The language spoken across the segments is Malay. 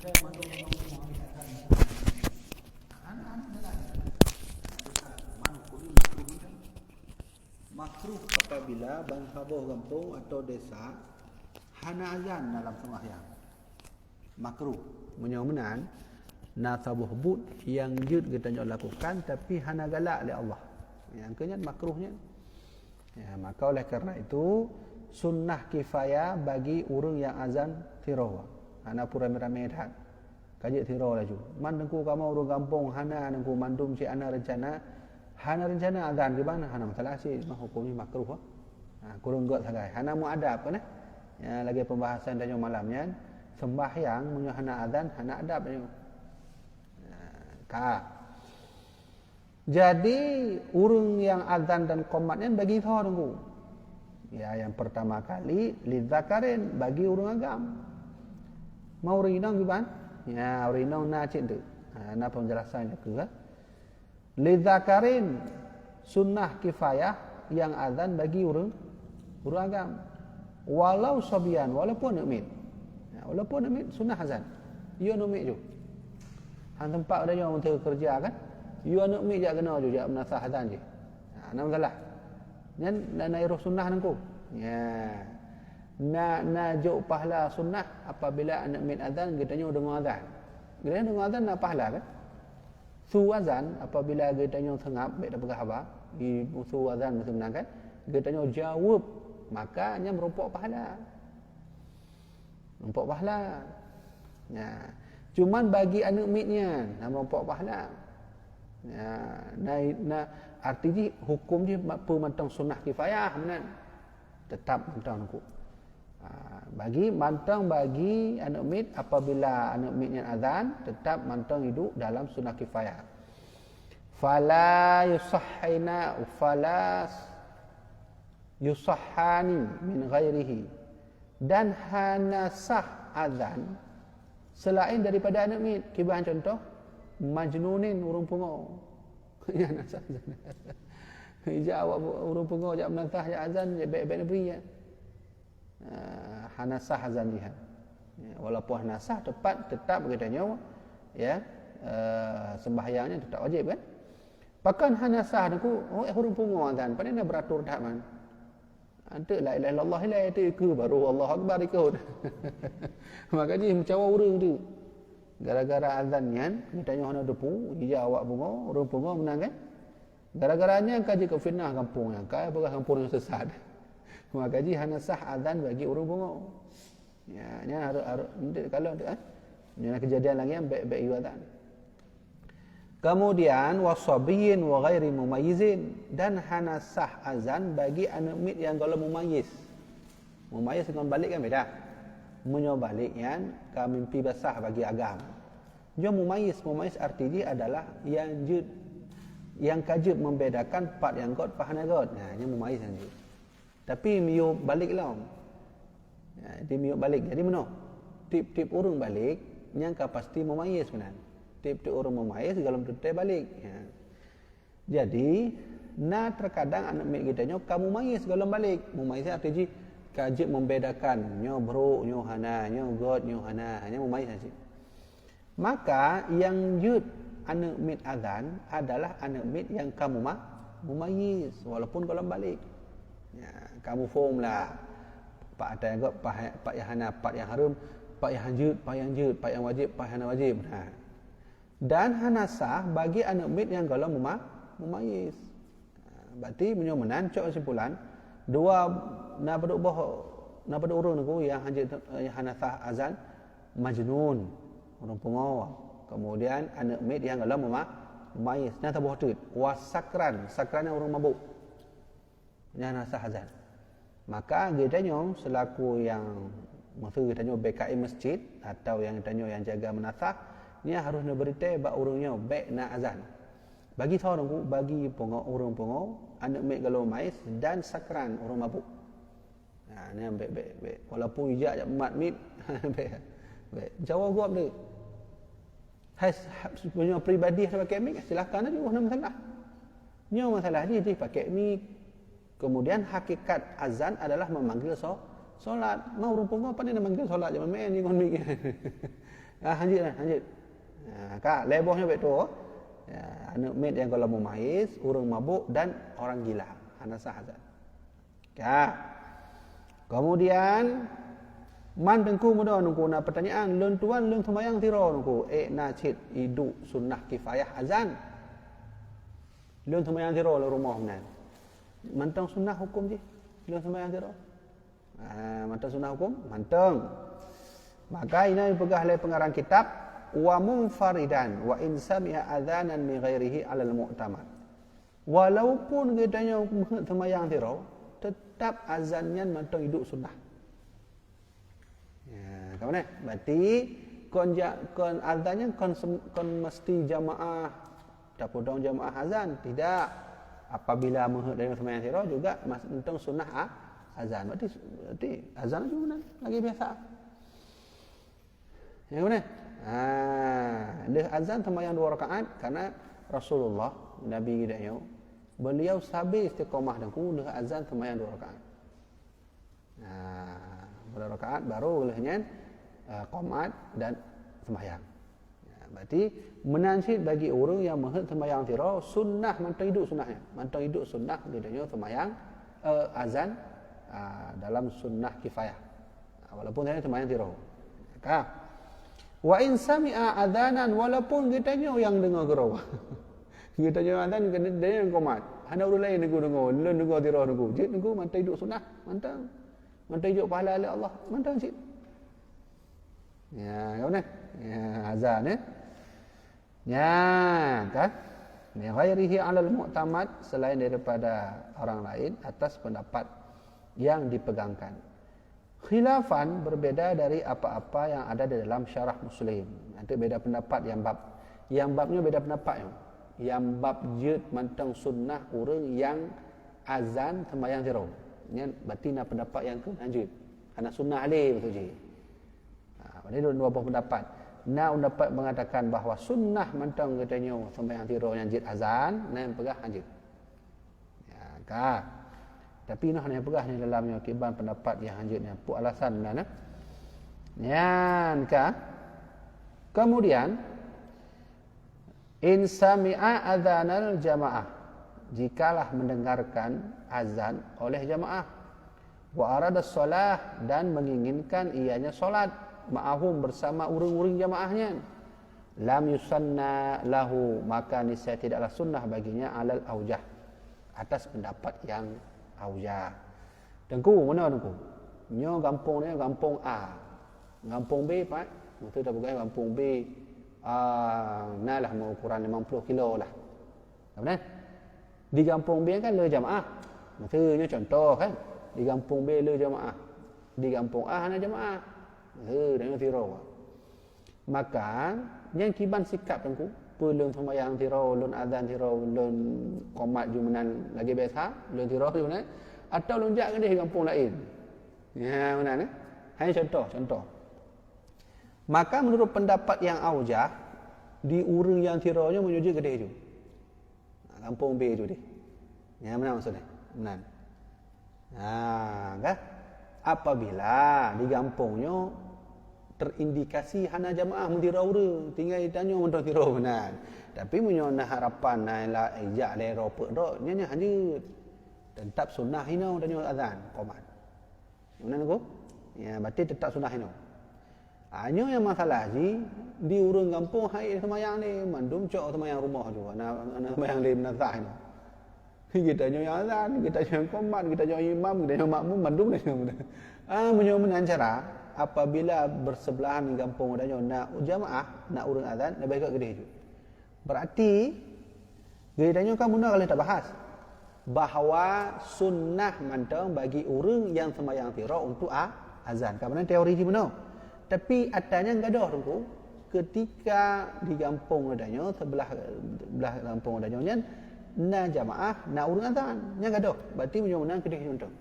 Makruh apabila bangsawan kampung atau desa hana azan dalam sembahyang. Makruh menyomenan na tabuh but yang jud kita lakukan tapi hana galak oleh Allah. Yang kenyat makruhnya. Ya, maka oleh kerana itu sunnah kifayah bagi orang yang azan tirawa. Hana pura ramai dah. Kajik tirawa laju. Man dengku kamu orang kampung hana dengku mandum cik ana rencana hana rencana azan di mana hana masalah sih hukumnya makruh. Kurang got sagai. Hana mu adab kan? Ya, lagi pembahasan tanya malamnya sembahyang menyo hana azan hana adab tanya. Jadi orang yang azan dan qomatnya bagi tahu dengku. Ya, yang pertama kali lidzakarin bagi orang agam. Mau rinong gimana? Ya, rinong na cik tu. Nah penjelasannya ke. Lidzakarin sunnah kifayah yang azan bagi orang agam. Walau sobian, walaupun numit. Ya, walaupun numit sunnah azan. Ia numit je. Hang tempat ada yang untuk kerja kan? You anak mi jak kena je jak menasah azan je. Nak masalah. Nyan nak iruh sunnah nangku. Ya. Nak jauh pahala sunnah apabila anak mi azan kita nyo dengar azan. Kita dengar azan nak pahala kan? Su azan apabila kita nyo sengap baik dah pegah apa? Di su azan mesti menang kan? Kita nyo jawab maka nya merumpok pahala. Merumpok pahala. Ya. Cuman bagi anak mitnya nama pok pahala. Ya, artinya hukum dia pemantang sunnah kifayah benar. Tetap mantang aku. Bagi mantang bagi anak mit apabila anak mitnya azan tetap mantang hidup dalam sunnah kifayah. Fala yusahhani min ghairihi dan hana sah azan selain daripada anak mit. Kibahan contoh majnunin urung pungo. Ya nasah azan. Jawab urung pungo jak menantah jak azan jak baik-baik negeri ya. Hanasah azan dia. Ya, walaupun hanasah tetap katanya ya sembahyangnya tetap wajib kan. Bahkan hanasah aku urung pungo azan pada nak beratur dah man. Ada la ilaha illallah la itu baru Allah akbar ikut. Maka dia mencawa urang tu. Gara-gara azannya ditanya hana depu, dia awak bungo, orang bungo menang kan? Gara-garanya kaji ke fitnah kampung yang kaya bekas kampung yang sesat. Maka ji hana sah azan bagi orang bungo. Ya, nya harus kalau tu kan. Nya kejadian lagi yang baik-baik azan. Kemudian wasabiyin wa ghairi mumayyizin dan hana sah azan bagi anak mit yang kalau mumayyiz. Mumayyiz dengan balik kan beda. Menyobalik yang mimpi basah bagi agama. Jom mumayyiz artinya adalah yang kajib membedakan part yang god pahana god. Nah, ini mumayyiz yang jud. Tapi miu balik lah. Ya, dia miu balik. Jadi mana? Tip-tip orang balik yang pasti mumayyiz benar. Tip-tip orang mumayyiz dalam tutai balik. Ya. Jadi, terkadang anak mit kita nyo kamu mumayyiz dalam balik. Mumayyiz artinya kajib membedakan nyo bro, nyo hana, nyo god, nyo hana, hanya mumayyiz saja. Maka yang jud anak mit azan adalah anak mit yang kamu mumayyiz walaupun kalau balik. Ya, kamu form lah. Pak ada god, pak yang hana, pak yang harum, pak yang jud, pak yang jud, pak yang wajib, pak hana wajib. Nah. Dan hana sah bagi anak mit yang kalau mumayyiz. Berarti menyomenan cok kesimpulan dua na pada urang aku yang hanasah azan majnun orang pengawal. Kemudian anak mit yang kalau mumayyiz na tabuh tut wasakran yang orang mabuk yang hanasah azan. Maka kitanya selaku yang maksud kitanya BKI masjid atau yang kitanya yang jaga menasah ni harus nak beritahu bak urangnya baik nak azan. Bagi tahu aku bagi orang pengawal anak mit kalau mumayyiz dan sakran orang mabuk. Ni baik. Walaupun ijak jak mat mit baik. Jawab gua dia. Punya peribadi yang pakai mic silakan aja ada masalah. Nyo masalah dia pakai mic. Kemudian hakikat azan adalah memanggil solat. Mau rumpung apa ni memanggil solat jangan main dengan mic. Lanjut. Kak, lebohnya betul. Ya, anak mit yang kalau mumayyiz, orang mabuk dan orang gila. Hana sah azan. Kak. Kemudian man tengku muda nungku na pertanyaan lun tuan lun sembahyang tiro nungku najid hidup sunnah kifayah azan. Lun sembahyang tiro le rumah nan. Mantang sunnah hukum je. Lun sembahyang tiro. Mantang sunnah hukum, mantang. Maka ini dipegah oleh pengarang kitab wa munfaridan wa in sami'a adzanan min ghairihi 'alal mu'tamad. Walaupun katanya sembahyang tiro, tetap azannya mantang hidup sunnah. Ya, kamu ni, berarti kon azannya kon mesti jamaah, tak podong jamaah azan, tidak. Apabila menghut dari sembahyang tiro juga mantang sunnah azan. Berarti azan juga lagi biasa. Ya, kamu ni. Dia azan sembahyang 2 rakaat karena Rasulullah Nabi kita beliau sabi istiqamah dan dia azan sembahyang 2 rakaat. 2 rakaat baru olehnya qomat dan sembahyang. Ya, berarti menansid bagi orang yang menghut sembahyang tiro sunnah mantang hidup sunnahnya. Mantang hidup sunnah dia sembahyang azan dalam sunnah kifayah. Walaupun dia sembahyang tiro. Maka wa in sami'a adzanan walaupun kitanya yang dengar gerau. Kitanya azan dia yang qomat. Hana orang lain dengar, lun dengar tiro dengar. Jid dengar mantang hidup sunnah, mantang hidup pahala oleh Allah, mantang cik. Ya, kau ni. Ya, azan Ya, kan? Ni ghairihi 'alal mu'tamad selain daripada orang lain atas pendapat yang dipegangkan. Khilafan berbeda dari apa-apa yang ada di dalam syarah Muslim. Nanti beda pendapat yang babnya beda pendapat yang bab jid mantang sunnah orang yang azan sembahyang tiro. Ini berarti nak pendapat yang lanjut. Anak sunnah alih betul je. Berarti dua buah pendapat. Nak pendapat mengatakan bahawa sunnah mantang katanya sembahyang tiro yang jid azan, nak pegah lanjut. Ya, kah? Tapi noh yang pegah ni dalamnya kiban pendapat yang lanjutnya. Pu alasan mana? Yan kah? Kemudian in sami'a adzanal jamaah, jikalah mendengarkan azan oleh jamaah, wa arada solah dan menginginkan ianya solat ma'ahum bersama urang-urang jamaahnya, lam yusanna lahu, maka niscaya tidaklah sunnah baginya alal aujah, atas pendapat yang aujah. Tengku mana tengku? Nyo kampung ni kampung A, kampung B pak, maksud dah bukan kampung B. Nalah mau ukuran 50 kilo lah. Benar? Di kampung B kan le jamaah. Maksudnya contoh kan, di kampung B le jamaah. Di kampung A hanya jamaah. Dengan tiro. Maka yang kiban sikap tengku, pelun sembahyang tiro, lun azan tiro, lun qomat jumanan lagi biasa, lun tiro jumanan atau lunjak ke di kampung lain. Ya, benar ni? Hanya contoh. Maka menurut pendapat yang aujah, di urang yang tironya menuju ke dia itu. Kampung B itu dia. Ya, mana maksudnya? Benar. Kan? Apabila di kampungnya terindikasi hana jamaah mentira urang, tinggal ditanya mentera tiro benar. Tapi menyona harapan naila ijak lero pedok, nya hanya tetap sunnah hina tanya azan qomat. Benar aku? Ya, berarti tetap sunnah hina. Hanya yang masalah di urang kampung hai semayang ni mandum cok semayang rumah juga nak semayang di menazah ni. Kita nyo azan, kita nyo qomat, kita nyo imam, kita nyo makmum mandum ni. Menyo menancara apabila bersebelahan di kampung ada nyo nak jamaah, nak urang azan, nak baik gede ju. Berarti gede nyo kamu nak kalau tak bahas bahawa sunnah mantang bagi urang yang semayang tiro untuk azan. Kamu teori di mana? Tapi adanya enggak ada tunggu. Ketika di kampung adanya sebelah kampung adanya nya na jamaah na urang azan nya enggak ada. Berarti menang kedih contoh.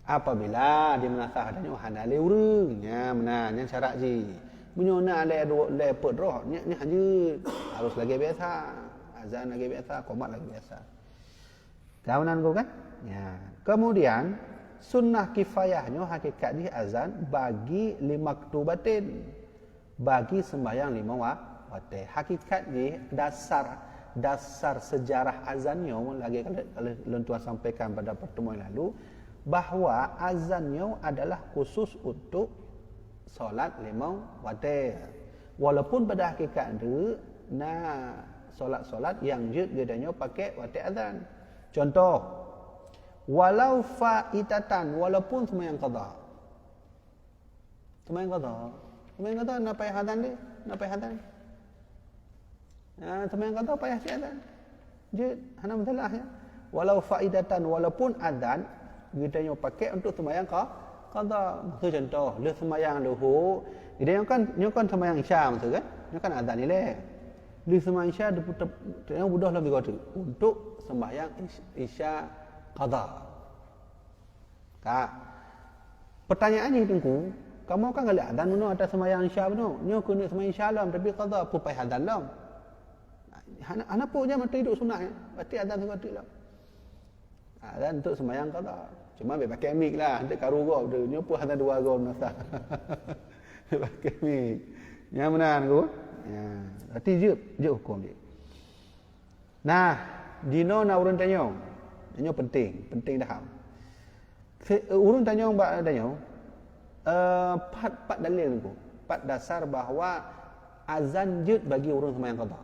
Apabila di menasah adanya hanale urang nya menang nya syarat ji. Menyona le pet roh nya hanya harus lagi biasa. Azan lagi biasa, qomat lagi biasa. Kawanan kau kan? Ya. Kemudian sunnah kifayahnya hakikat di azan bagi 5 maktubatin. bagi sembahyang 5 waktu. Hakikatnya dasar sejarah azannya lagi kalau tuan sampaikan pada pertemuan lalu bahawa azannya adalah khusus untuk solat 5 waktu. Walaupun pada hakikat itu solat-solat yang gedanya pakai waktu azan. Contoh, walau faitatan, walaupun sembahyang qada. Sembahyang qada nak payah azan dia, nak payah azan. Sembahyang qada payah si azan. Jid, hana masalah ya. Walau faitatan, walaupun azan gedanya pakai untuk sembahyang qada. Maksud contoh, dia sembahyang duhur, dia kan sembahyang isya maksud kan? Dia kan azan ni leh. Dia sembahyang isya dia budah lebih kuat untuk sembahyang isya qada. Pertanyaannya tengku, kamu kan galak azan benar atas sembahyang isya benar. Nyo kena sembahyang isya lam tapi qada apa payah azan lam. Ana pun je mati duduk sunat ya. Berarti azan sekali lam. Azan untuk sembahyang qada. Cuma be pakai mic lah, untuk karu go dia. Nyo pun azan 2 go nasa. Pakai mic. Yang benar ku? Ya, berarti je hukum dia. Nah, dino nak urun tanya. Tanya penting dah. Urun tanya mbak tanya. Empat dalil tu. 4 dasar bahawa azan jut bagi urun sembahyang qada.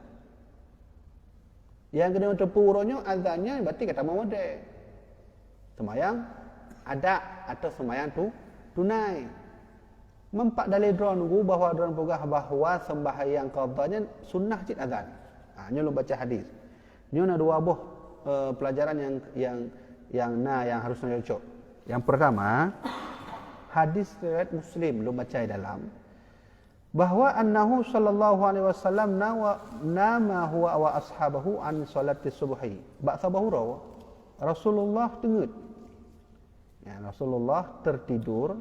Yang kena tepu urunnya azannya berarti kata mawade. Sembahyang ada atau sembahyang tunai. 4 dalil drone nunggu bahawa drone pegah bahawa sembahyang qadanya sunnah cit azan. Nyo lu baca hadis. Nyo ada 2 buah pelajaran yang harus cocok. Yang pertama, hadis riwayat Muslim lu baca dalam bahawa annahu sallallahu alaihi wasallam nama huwa wa ashabahu an salati subhi. Ba'sa bahura Rasulullah tengut. Ya, Rasulullah tertidur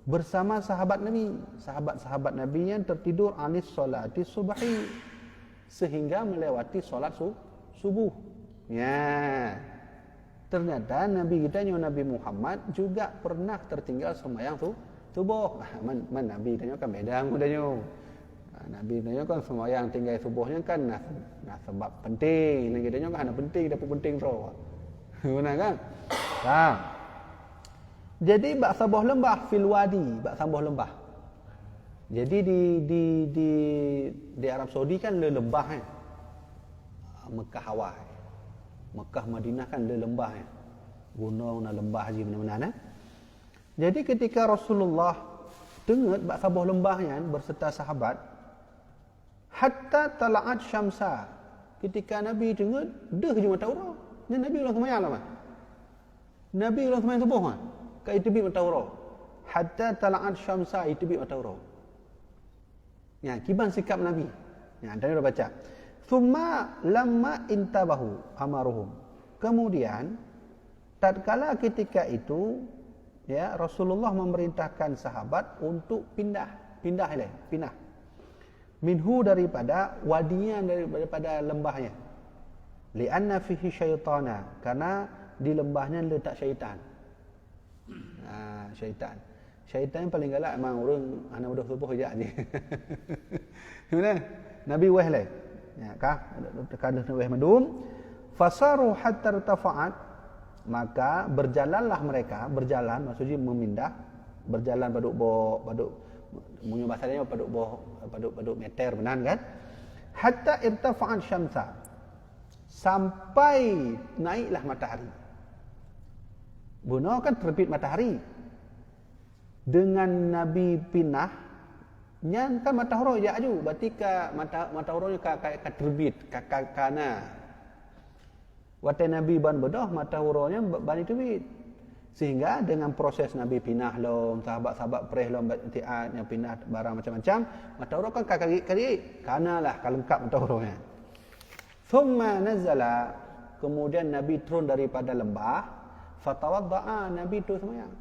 bersama sahabat Nabi. Sahabat-sahabat Nabi yang tertidur anis salati subhi sehingga melewati solat subuh. Ya. Ternyata Nabi kita Nabi Muhammad juga pernah tertinggal sembahyang subuh. Man Nabi tanya kan beda mudanya. Nabi tanya kan sembahyang tinggal subuhnya kan nah sebab penting. Nabi tanya kan ada penting dapat penting roh. Benar kan? Jadi bak sabah lembah fil wadi, bak sabah lembah. Jadi di Arab Saudi kan le lembah kan. Mekah awal. Mekah Madinah kan le lembah kan. Gunung na lembah haji mana-mana. Jadi ketika Rasulullah dengat bak sabah lembahnya berserta sahabat hatta tala'at syamsa. Ketika Nabi dengat dah je mata urang. Ni Nabi ulang sembahyang lah. Nabi ulang sembahyang subuh kan. Ka itibit matahura hatta tala'at syamsa itibit matahura. Ya, kiban sikap Nabi. Ya, tadi dah baca. Thumma lamma intabahu amaruhum. Kemudian tatkala ketika itu ya Rasulullah memerintahkan sahabat untuk pindah minhu daripada wadinya daripada lembahnya. Li'anna fihi syaitana, karena di lembahnya letak syaitan. Syaitan paling galak memang orang anak udah subuh je. Gimana? Nabi weh le. Ya kah? Kadang weh madum. Fasaru hatta irtafa'at, maka berjalanlah mereka, berjalan maksudnya memindah, berjalan baduk munyo bahasanya baduk meter benar kan? Hatta irtafa'at syamsa. Sampai naiklah matahari. Buno kan terbit matahari. Dengan Nabi pindah, nyan kan matahari ya aju, berarti matahari ka terbit ka kana. Waktu Nabi ban bedah matahari bani terbit. Sehingga dengan proses Nabi pindah lom, sahabat-sahabat pereh lom tiat yang pindah barang macam-macam, matahari kan kaki kanalah kalengkap matahari. Thumma nazala, kemudian Nabi turun daripada lembah. Fatawadda'a, Nabi tu sembahyang.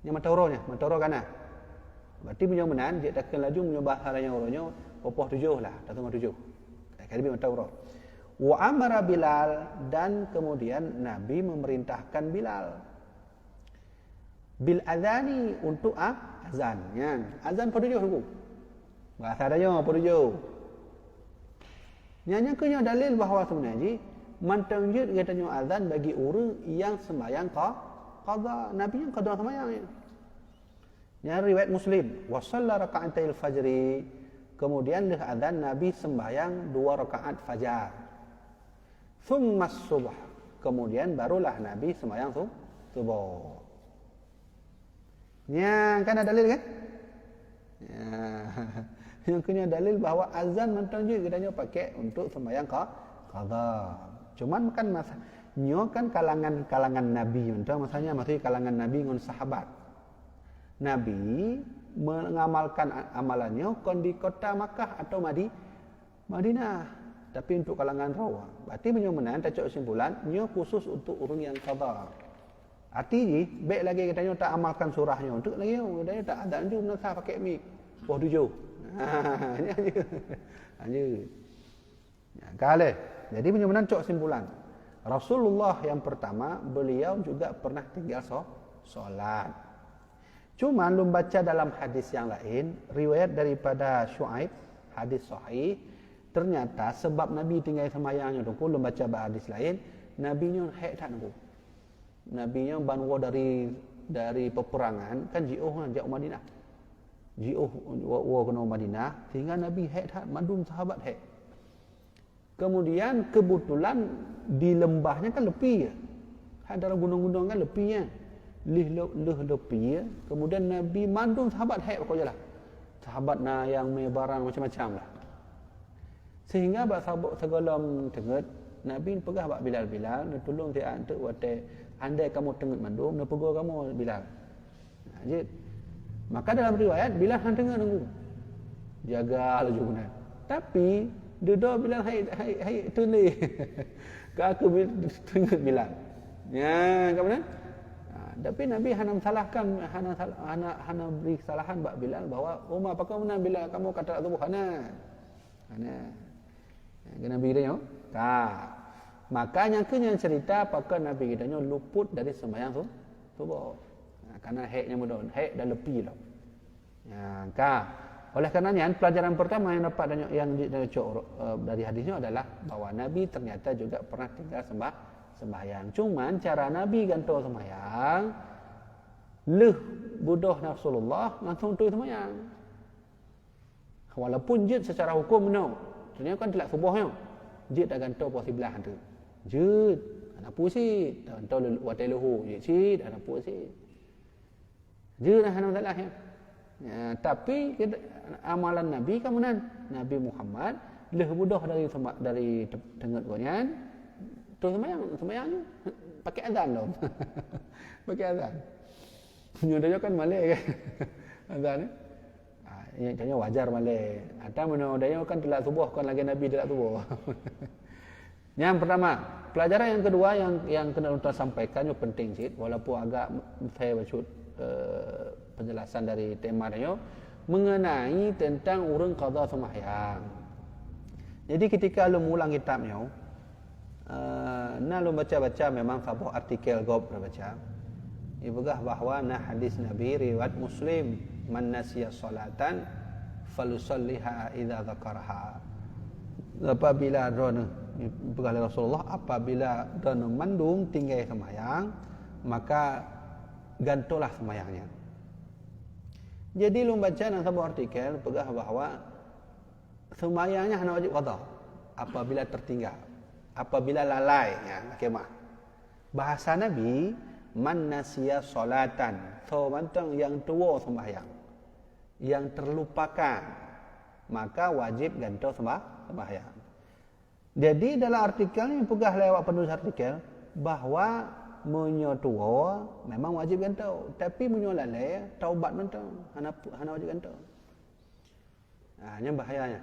Yang matahari kanan. Berarti punya menan dia takkan laju punya bahasa yang orangnya popoh 7 lah, datang 7. Kali matahari. Wa amara Bilal, dan kemudian Nabi memerintahkan Bilal bil azani untuk azan. Azan pada 7 hukum. Bahasa adanya apa tuju? Yang kena dalil bahawa sebenarnya mantang je katanya azan bagi orang yang sembahyang qada. Nabi yang qada sembahyang. Yang riwayat Muslim, wa shalla raka'atil fajri. Kemudian dah azan Nabi sembahyang 2 rakaat fajar. Thumma subh. Kemudian barulah Nabi sembahyang subuh. Yang kan ada dalil kan? Ya. Yang kena dalil bahawa azan mantang je katanya pakai untuk sembahyang qada. Cuman kan nyo kan kalangan Nabi mentang masanya masih kalangan Nabi dengan sahabat. Nabi mengamalkan amalannya kon di kota Makkah atau Madinah. Tapi untuk kalangan rawa. Berarti menyomenan tak kesimpulan nyo khusus untuk orang yang qada. Arti baik lagi katanya tak amalkan surahnya untuk lagi katanya tak ada tu nak pakai mic. Oh tujuh. Hanya. Ya, kale. Jadi benar-benar cok simpulan. Rasulullah yang pertama beliau juga pernah tinggal solat. Cuma lu baca dalam hadis yang lain, riwayat daripada Syuaib, hadis sahih, ternyata sebab Nabi tinggal semayangnya tu, lu baca hadis lain, Nabinya haid tak nunggu. Nabinya banwa dari peperangan kan jauh Madinah. Jauh kena Madinah sehingga Nabi haid mandum sahabat haid. Kemudian kebetulan di lembahnya kan lepi ya. Dalam gunung-gunung kan lepi ya. Leh lepi ya. Kemudian Nabi mandum sahabat haid pokoknya lah. Sahabat yang barang macam-macam lah. Sehingga bak sahabat segolam tenget Nabi pegah bak Bilal tolong dia antuk wate andai kamu tenget mandum nak pegur kamu Bilal. Jadi maka dalam riwayat Bilal hang tengah nunggu. Jaga laju benar. Tapi dua Bilal hai tuli. Ka aku tengah Bilal. Ya, kat mana? Tapi Nabi hana salahkan hana beri kesalahan bak Bilal bahawa Umar pakai mana Bilal kamu kata tubuh hana. Nabi dia makanya kena cerita apakah Nabi kita luput dari sembahyang subuh. Karena haidnya mudah, haid dah lebih lah. Ya, oleh karenanya pelajaran pertama yang dapat yang dari hadisnya adalah bahawa Nabi ternyata juga pernah tinggal sembahyang. Cuman cara Nabi gantung sembahyang, leh budoh Rasulullah langsung tu sembahyang. Walaupun jid secara hukum ternyata kan telak subuhnya. Jid dah gantung posisi belah tu. Jid, anak pusi, gantung watai lehu, jid anak pusi. Dia dah masalah ya. Tapi amalan Nabi kemudian Nabi Muhammad lebih mudah dari tengah goyan. Tu sembahyang pakai azan dong. Pakai azan. Nyodanya kan Malay kan. Azan ni. Yang tanya wajar Malay. Ada mana daya kan telah subuh kan lagi Nabi telah subuh. Yang pertama, pelajaran yang kedua yang kena kita sampaikan yang penting sih walaupun agak saya baca penjelasan dari tema dia mengenai tentang urang qada sembahyang. Jadi ketika lu mulang kitabnya, lu baca-baca memang sebuah artikel gob baca. Ibugah bahawa hadis Nabi riwayat Muslim, man nasiya salatan falusalliha idza dzakaraha. Apabila drone ibugah Rasulullah apabila drone mandum tinggal sembahyang, maka gantolah sembahyangnya. Jadi lu baca dalam sebuah artikel pegah bahawa sembahyangnya hanya wajib qada apabila tertinggal, apabila lalai ya, kemah. Bahasa Nabi man nasiya salatan, so mantang yang tua sembahyang, yang terlupakan, maka wajib gantung sembahyang. Jadi dalam artikel yang pegah lewat penulis artikel bahawa munyo tua memang wajib gantung, tapi munyo lalai taubat mentang hana wajib gantung. Ini bahayanya.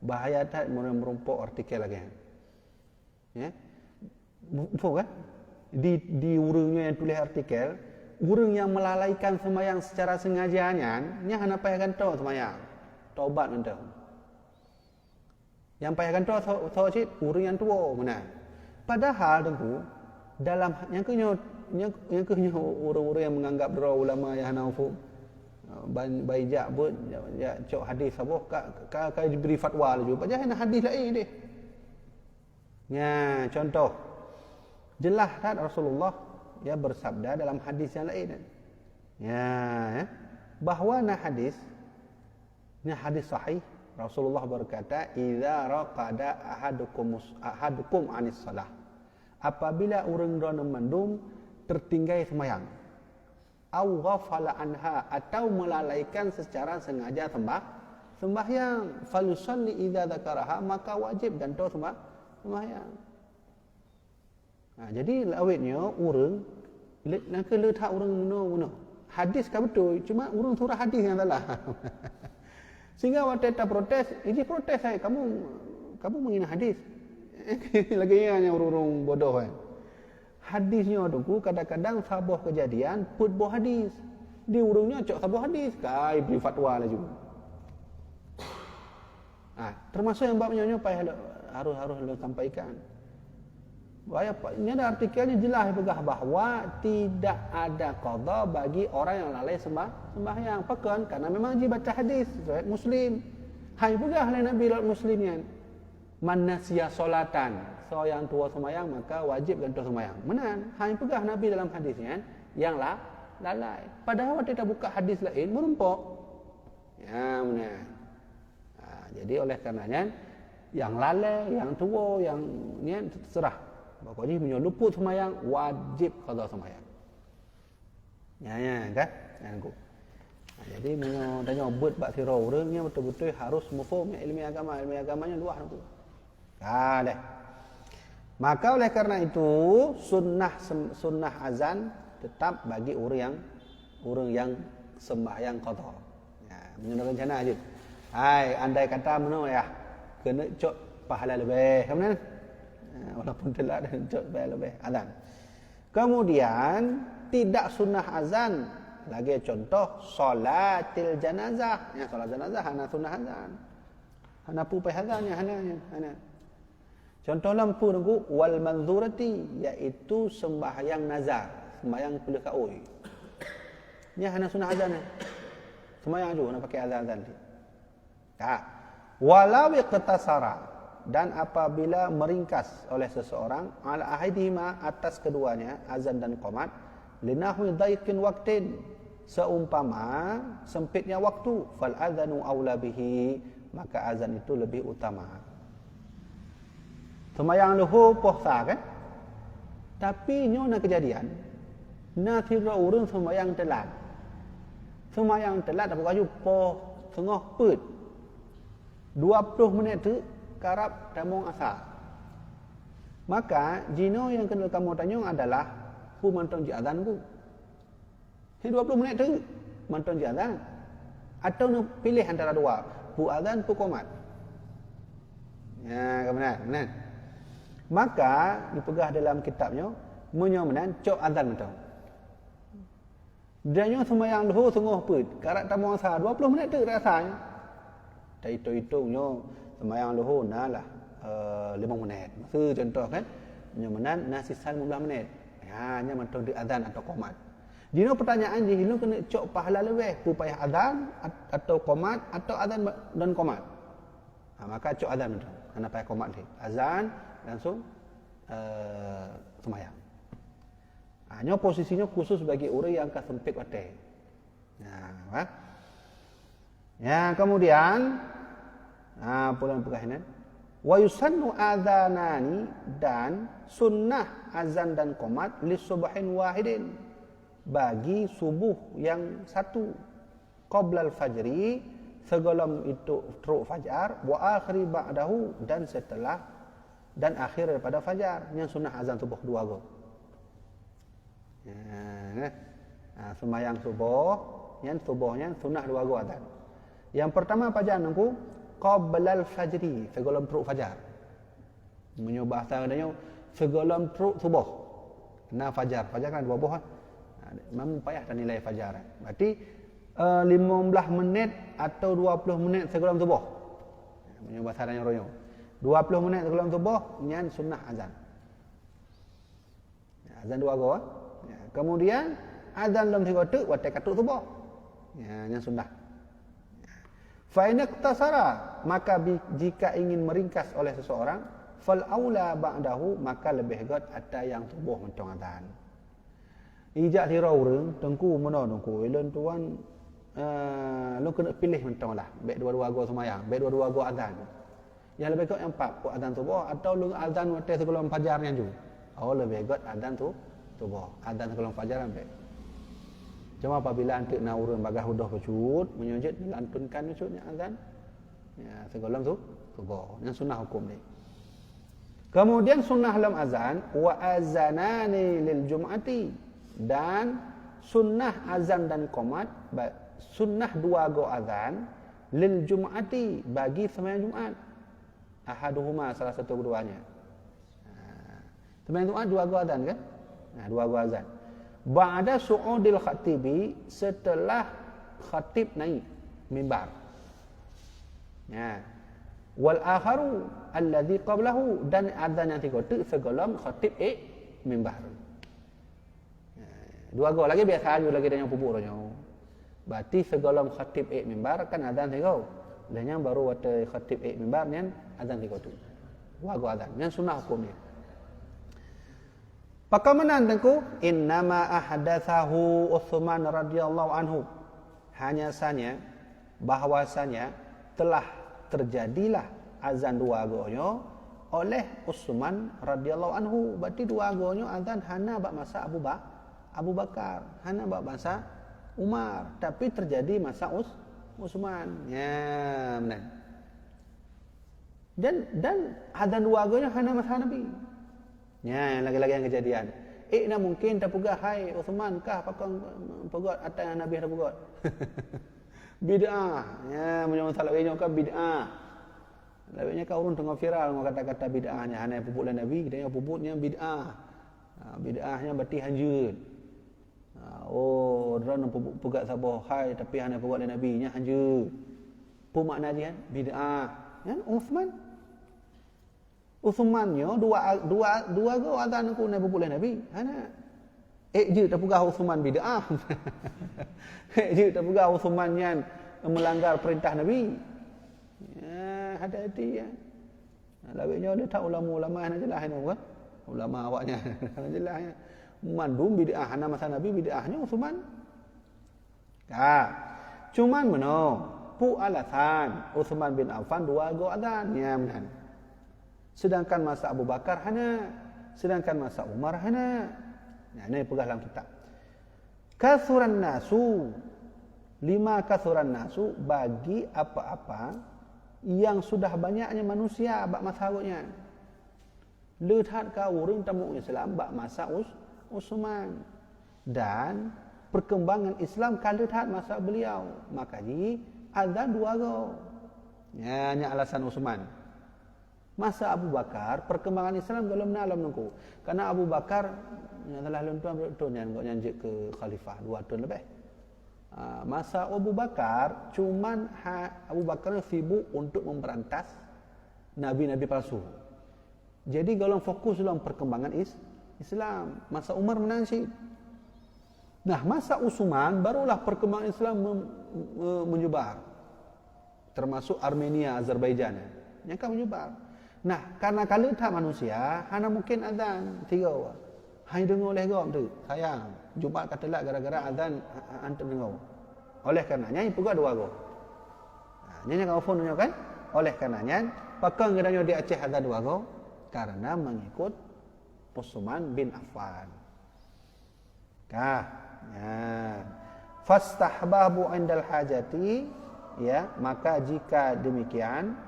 Bahaya tak merumpuk artikel lagi. Ya. Betul kan? Di urangnya yang tulis artikel, urang yang melalaikan sembahyang secara sengajanya, nya hana payah gantung sembahyang. Taubat mentang. Yang payah gantung so urang yang tua mana. Padahal tentu dalam yang kena orang-orang yang menganggap dera ulama yang hana baijak pun ya cok hadis apa ka diberi fatwa juga jangan hadis lain dia. Ya, contoh jelas kan Rasulullah ya bersabda dalam hadis yang lain. Ya, bahawa hadis sahih Rasulullah berkata idza raqada ahadukum anis salah. Apabila orang dona mendung tertinggal sembahyang au ghafala anha atau melalaikan secara sengaja sembahyang falusalli idza dzakaraha maka wajib dan to sembahyang. Jadi lawitnya orang nak letak orang mana hadis kan betul cuma orang surah hadis yang salah. Sehingga waktu kita protes, ini protes saya kamu menghina hadis. Lagi hanya orang-orang bodoh kan. Hadisnya tu kadang-kadang sabah kejadian put boh hadis. Di urungnya cok sabah hadis, kai beri fatwa lah juga. Termasuk yang babnya harus sampaikan. Ini ada artikelnya jelas pegah bahawa tidak ada qada bagi orang yang lalai sembahyang. Pekan karena memang dia baca hadis riwayat Muslim. Hai pegah oleh Nabi riwayat Muslimnya. Man nasiya solatan, so yang tua sembahyang maka wajib gantung sembahyang. Menan, hai pegah Nabi dalam hadisnya yang lalai. Padahal kita buka hadis lain merumpok. Ya, menan. Jadi oleh karenanya yang lalai, yang tua, yang ni terserah. Pokoknya punya luput sembahyang wajib qada sembahyang. Ya kan? Aku. Jadi menyo tanya buat bak sira urangnya betul-betul harus mufhum ilmu agama, ilmu agamanya luas tu. Deh. Maka oleh karena itu sunnah azan tetap bagi orang yang sembahyang qada. Ya, menyo rencana aja. Hai, andai kata meno ya kena cok pahala lebih, kemudian walaupun telah dan cok lebih azan. Kemudian tidak sunnah azan. Lagi contoh salatil janazah. Ya, salat janazah hana sunnah azan. Hana pupai azannya hana. Contoh lampu nunggu wal manzurati iaitu sembahyang nazar, sembahyang pilih kaui. Ni hana sunnah azan. Sembahyang juga nak pakai azan ni. Walau iqtasara dan apabila meringkas oleh seseorang ala ahadihima atas keduanya azan dan qomat linahwi dhaiqin waqtin seumpama sempitnya waktu fal adzanu aula bihi maka azan itu lebih utama. Sembahyang luhur puasa kan tapi nyo nak kejadian na tira urang sembahyang telat apa kaju poh tengah put 20 minit tu karab tamung asar. Maka jino yang kena kamu tanya adalah pu mantong ji azan ku. Ini 20 minit tu mantong ji azan atau nu pilih antara dua, pu azan pu qomat. Ya, benar. Maka dipegah dalam kitabnya menyomenan cok azan mantong. Dia sembahyang duhur tengah put, karab tamung asar 20 minit tu rasanya. Tak hitung-hitungnya sembahyang luhur lah 5 minit. Maksud contoh kan, menyomenan nasi 15 menit. Hanya mantong di azan atau qomat. Dino pertanyaan je hilu kena cok pahala lebih pu payah azan atau qomat atau azan dan qomat. Maka cok azan mantong. Ana payah qomat ni. Azan langsung sembahyang. Hanya posisinya khusus bagi orang yang kesempit waktu. Nah, ya, kemudian pulang perkahinan wa yusannu adzanani dan sunnah azan dan qomat li subhin wahidin bagi subuh yang satu qabla al-fajri sebelum itu teruk fajar wa akhiri ba'dahu dan setelah dan akhir daripada fajar yang sunnah azan subuh dua go. Sembahyang subuh yang subuhnya sunnah dua go azan. Yang pertama fajar nunggu qablal fajri, sebelum teruk fajar. Menyubah bahasa sebelum teruk subuh. Nah fajar kan 2 buah. Memang payah tak nilai fajar. Berarti 15 minit atau 20 menit sebelum subuh. Menyubah bahasa royo. 20 menit sebelum subuh nyan sunnah azan. Azan 2 go. Kemudian azan dalam 3 tu waktu katuk subuh. Ya, yang sunnah. Fa in iktasara, maka jika ingin meringkas oleh seseorang, fal aula ba'dahu, maka lebih god ada yang tubuh mentong azan. Ijak tira urang tengku meno tengku elon tuan lu kena pilih mentong lah, baik dua-dua go semayang, baik dua-dua go azan. Yang lebih god yang empat ku azan subuh atau lu azan waktu sebelum fajarnya ju. Oh lebih god azan tu subuh, azan sebelum fajar sampai. Cuma apabila antuk nak urun bagah udah bercut, menyujud dilantunkan cutnya azan. Ya, segala tu subuh. Yang sunnah hukum ni. Kemudian sunnah dalam azan wa azanani lil jum'ati, dan sunnah azan dan qomat, sunnah dua go azan lil jum'ati, bagi sembahyang Jumaat. Ahaduhuma, salah satu keduanya. Sembahyang Jumaat dua go azan kan? Nah, dua go azan. Ba'da su'udil khatibi, setelah khatib naik mimbar. Ya. Wal akharu alladhi qablahu, dan azan yang tiga tu sebelum khatib mimbar. Ya. Dua go lagi biasa aja lagi dengan pupuk nya. Berarti sebelum khatib mimbar kan azan tiga. Dan yang baru waktu khatib mimbar ni azan tiga tu. Dua go azan. Yang sunnah hukum ni. Pakamanan tengku innama ahdatsahu Utsman radhiyallahu anhu, hanya saja bahwasanya telah terjadilah azan dua agonyo oleh Utsman radhiyallahu anhu. Berarti dua agonyo azan hana bak masa Abu Bakar, hana bak masa Umar, tapi terjadi masa Utsman. Ya, benar. Dan azan dua agonyo hana masa Nabi. Ya, lagi-lagi yang kejadian. Nak mungkin tak pegah hai Uthman kah pakang pegot atas yang Nabi dah pegot. Bid'ah. Ya, punya masalah ini kan bid'ah. Labanya kau urun tengah viral dengan kata-kata bid'ahnya. Hanya pupuk dan Nabi, dia pupuknya bid'ah. Bid'ahnya berarti hanjut. Oh, dia nak pupuk pegat sabah hai tapi hanya pegot dan Nabi nya hanjut. Apa makna dia? Bid'ah. Ya, Uthman Uthmannya dua go azan ku nabi bulan Nabi. Ana. Je tak pegah Uthman bid'ah. Je tak pegah Uthman yang melanggar perintah Nabi. Ya, hati-hati ya. Labanya dia tak ulama-ulama nak jelas ni apa? Ulama awaknya nak jelas ya. Mandum bid'ah ana masa Nabi bid'ahnya Uthman. Cuman meno pu alasan Uthman bin Affan dua go azan ya benar. Sedangkan masa Abu Bakar hana, sedangkan masa Umar hana. Nah, ini pegah dalam kitab. Kathuran nasu, lima kathuran nasu, bagi apa-apa yang sudah banyaknya manusia bak masa awaknya. Lihat ka urang tamu Islam bak masa Utsman, dan perkembangan Islam kalau lihat masa beliau, makanya azan dua go. Ya, ini alasan Utsman. Masa Abu Bakar perkembangan Islam belum dalam nunggu. Karena Abu Bakar yang telah luntuan bertahun yang kau nyanjik ke khalifah 2 tahun lebih. Masa Abu Bakar cuman Abu Bakar sibuk untuk memberantas nabi-nabi palsu. Jadi golong fokus dalam perkembangan Islam. Masa Umar menansi. Nah, masa Utsman barulah perkembangan Islam menyebar. Termasuk Armenia, Azerbaijan. Yang kan menyebar. Nah, karena kalau tak manusia, hanya mungkin azan 3. Hai dengar oleh gom tu. Sayang, Jumaat katalah gara-gara azan antum dengar. Oleh karenanya pegak 2 go. Nya kau phone kan? Oleh karenanya pakang gedanya di Aceh azan 2 go karena mengikut Utsman bin Affan. Ya. Fastahbabu indal hajati, ya, maka jika demikian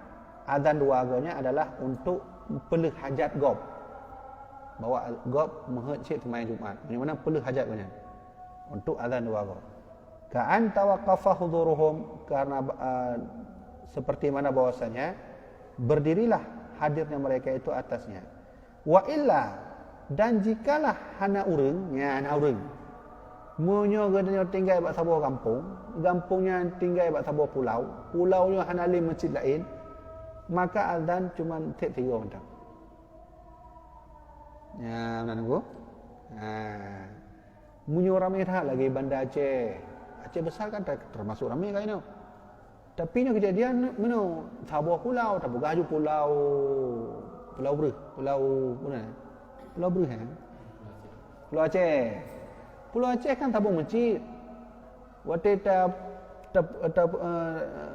azan 2 agonya adalah untuk pelih hajat gob. Bawa gob mehet cik sembahyang Jumaat. Mana pelih hajat gonya. Untuk azan 2 ago. Ka'an tawaqqafa huduruhum, karena seperti mana bahwasanya berdirilah hadirnya mereka itu atasnya. Wa illa, dan jikalah hana urang, ya hana urang. Munyo gadanya tinggal bak sabuah kampung, kampungnya tinggal bak sabuah pulau, pulaunya hana li masjid lain. Maka azan cuma tiap 3 macam. Ya, mana nunggu? Munyo ramai dah lagi Banda Aceh. Aceh besar kan termasuk ramai kan itu. Tapi ni kejadian mana Sabah pulau, tak bergaju pulau Breh, pulau mana? Pulau Breh kan? Pulau Aceh. Pulau Aceh kan tabung masjid. Waktu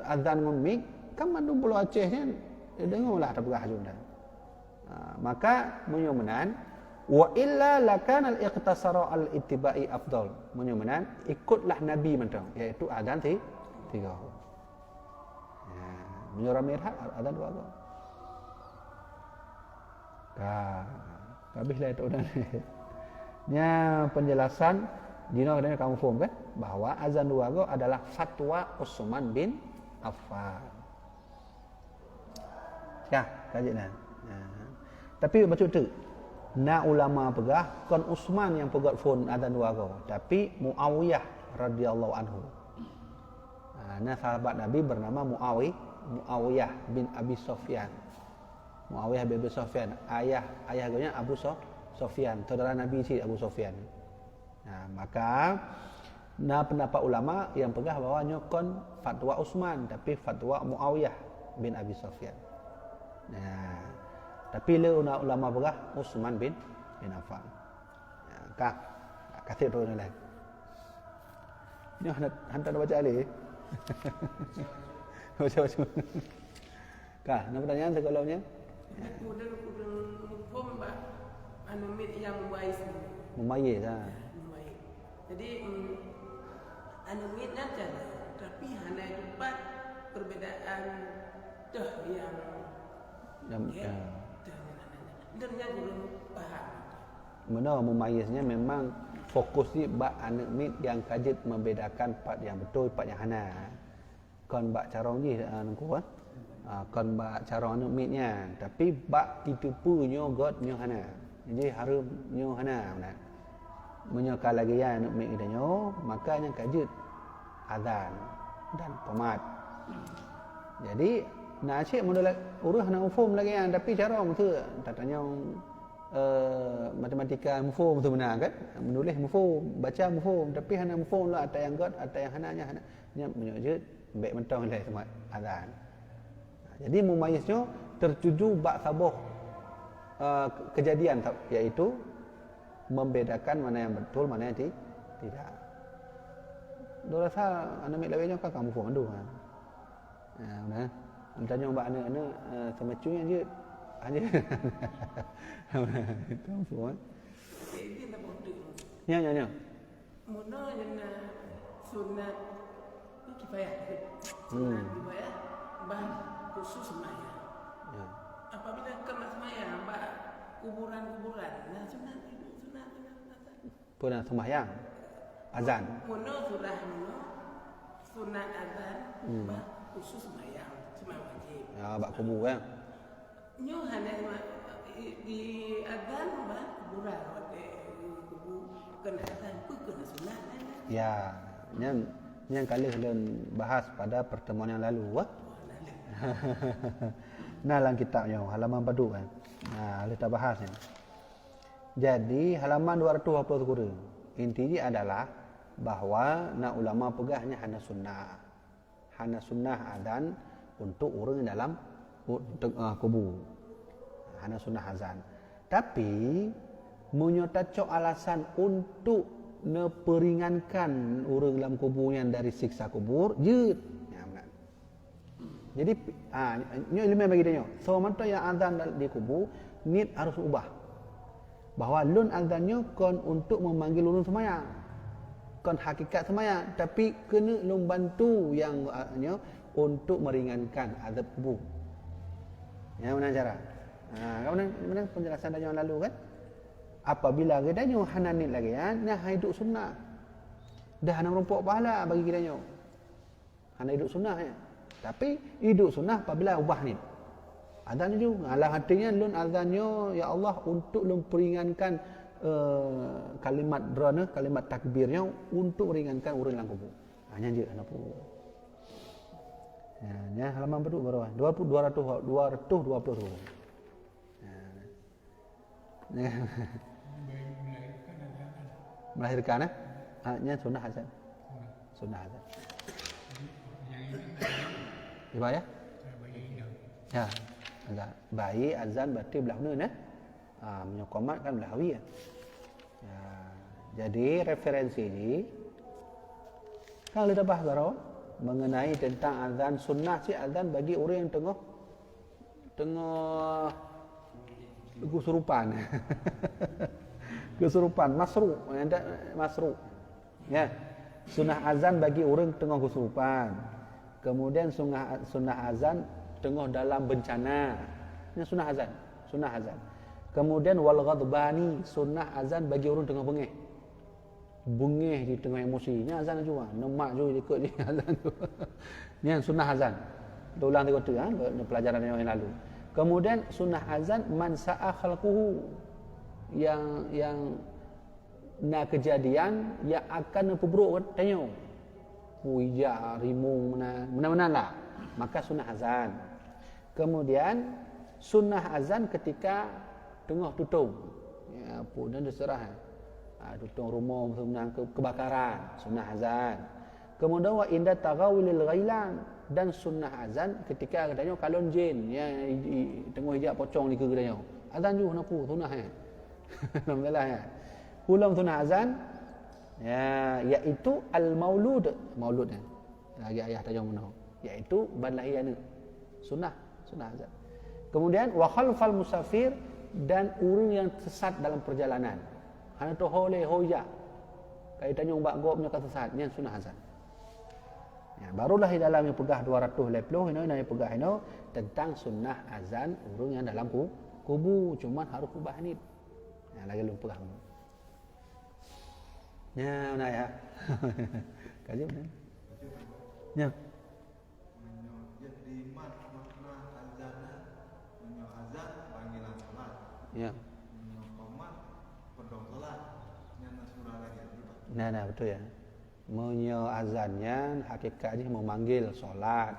azan ngomik, kan mandu Pulau Aceh kan dengarlah tak bergaju dah. Maka menyumenan wa illa lakana al-iqtasara al-ittiba'i afdal. Menyumenan ikutlah Nabi mentang, iaitu azan 3 waktu. Menyuruh mirhat ada 2 waktu. Habislah itu dah. Nya penjelasan dino kadang kamu faham kan bahawa azan 2 waktu adalah fatwa Utsman bin Affan. Ya, kaji dah. Tapi macam tu. Na ulama pegah kon Utsman yang pegat phone azan 2 waktu, tapi Muawiyah radhiyallahu anhu. Nah, sahabat Nabi bernama Muawiyah bin Abi Sufyan. Muawiyah bin Abi Sufyan, ayahnya Abu Sufyan, saudara Nabi si Abu Sufyan. Nah, maka pendapat ulama yang pegah bahawa nyokon fatwa Utsman tapi fatwa Muawiyah bin Abi Sufyan. Nah, tapi le ulama pegah Utsman bin Affan. Nah, kasih tu ni lah. Ni hantar baca ali. Baca. Kah, nak pertanyaan sekolahnya? Kemudian form anu yang Mumayyiz Jadi anu nanti tapi hanya jumpa perbedaan yang dan yang belum paham. Mana mumayyiznya memang fokus di bak anak mit yang kajit membedakan part yang betul, part yang hana. Kon bak carong je nangku kon bak carong anak mitnya, tapi bak ditipu nyo god nyo hana. Jadi harum nyo hana benar. Menyokal lagi ya anak mit kita nyo, makanya kajit azan dan qomat. Jadi nak cik mula urus nak mufhum lagi kan, tapi carong tu tatanya matematika mufhum tu benar kan, menulis mufhum, baca mufhum, tapi hana mufhum lah ada yang god, ada yang hananya nya menyojud baik mentang lah semua azan. Jadi mumayyiznya tertuju bak sabuh kejadian iaitu membedakan mana yang betul, mana yang tidak. Dua rasa anak mik lawainya kan kamu mufhum andu kan. Nah, tanya mbak anak-anak semacamnya je hanya kamu faham Jadi tak bodoh. ya Mula jana sunat ni kifayah. Sunat kifayah bah khusus sembahyang. ya Apabila kena sembahyang bah kuburan-kuburan, nah sunat. pernah sembahyang azan Mula sunat azan bah khusus sembahyang, sembahyang wajib. ya bak kubur kan Nyo hanya di azan bah kuburan kubur kena azan pun kena sunat. ya yang kali kalian bahas pada pertemuan yang lalu nah dalam kitabnya halaman padu kan kita bahas ni. Jadi halaman 220 kurang intinya adalah bahawa nak ulama pegahnya hana sunnah azan untuk orang dalam kubur, hana sunnah azan. Tapi menyota cok alasan untuk neperingankan orang dalam kuburnya dari siksa kubur je. Jadi nyo ilmu bagi dia nyo. Semata yang azan di kubur niat harus ubah. Bahawa lun azannya kon untuk memanggil ulun semayang. Kon hakikat semayang, tapi kena lun bantu yang untuk meringankan azab kubur. Ya, mana cara? Mana penjelasan yang lalu kan? Apabila kita nyo hananit lagi nah hidup sunnah. Dah hana merumpuk pahala bagi kita nyo. Hana hidup sunnah ya. Tapi hidup sunnah apabila ubah ni. Azan juga alah artinya lun azannya ya Allah untuk lun peringankan kalimat drana, kalimat takbirnya untuk meringankan orang dalam kubur. Hanya je anak pun. Ya, halaman berapa? 220. Ya. Melahirkan nya sunnah azan. Sunnah azan. Gimana ya? Ya, azan. Bayi azan berarti belah mana? Menyokomat kan belahawi ya. Ya. Jadi referensi ini kan kita bahas mengenai tentang azan sunnah si azan bagi orang yang tengah kesurupan. Kesurupan masru. Ya. Sunnah azan bagi orang tengah kesurupan. Kemudian sunnah azan tengah dalam bencana. Ini sunnah azan. Kemudian wal ghadbani, sunnah azan bagi orang tengah bengih di tengah emosinya azan juga. Nemak juga ikut ni azan tu. Ni sunnah azan. Kita ulang tiga tu pelajaran yang lalu. Kemudian sunnah azan man sa'a khalquhu, yang nak kejadian yang akan berburuk tanya. Huija rimung mana lah. Maka sunnah azan. Kemudian sunnah azan ketika tengah tutung. Ya pun dan terserah. Tutung rumah menang kebakaran, sunnah azan. Kemudian wa inda taghawilil ghailan, dan sunnah azan ketika katanya kalon jin ya tengah hijab pocong ni ke katanya. Azan juga naku sunnah ya. Alhamdulillah ya. Ulang sunnah azan ya iaitu al-maulud ya. Lagi ayah tanya mana? Iaitu badlahiana. Sunnah azan. Kemudian wa khalfal musafir, dan orang yang sesat dalam perjalanan. Hana tu hole hoja. Kaitannya umbak gop nya sesat, nya sunnah azan. Ya, barulah di dalam yang pegah 250 ini pegah ini tentang sunnah azan orang yang dalam kubu, cuma harus ubah ni. Ya, lagi belum pegah. Ya, mana ya? Kaji mana? Ya. Ya. Nah, betul ya. Menyo azannya hakikatnya memanggil solat.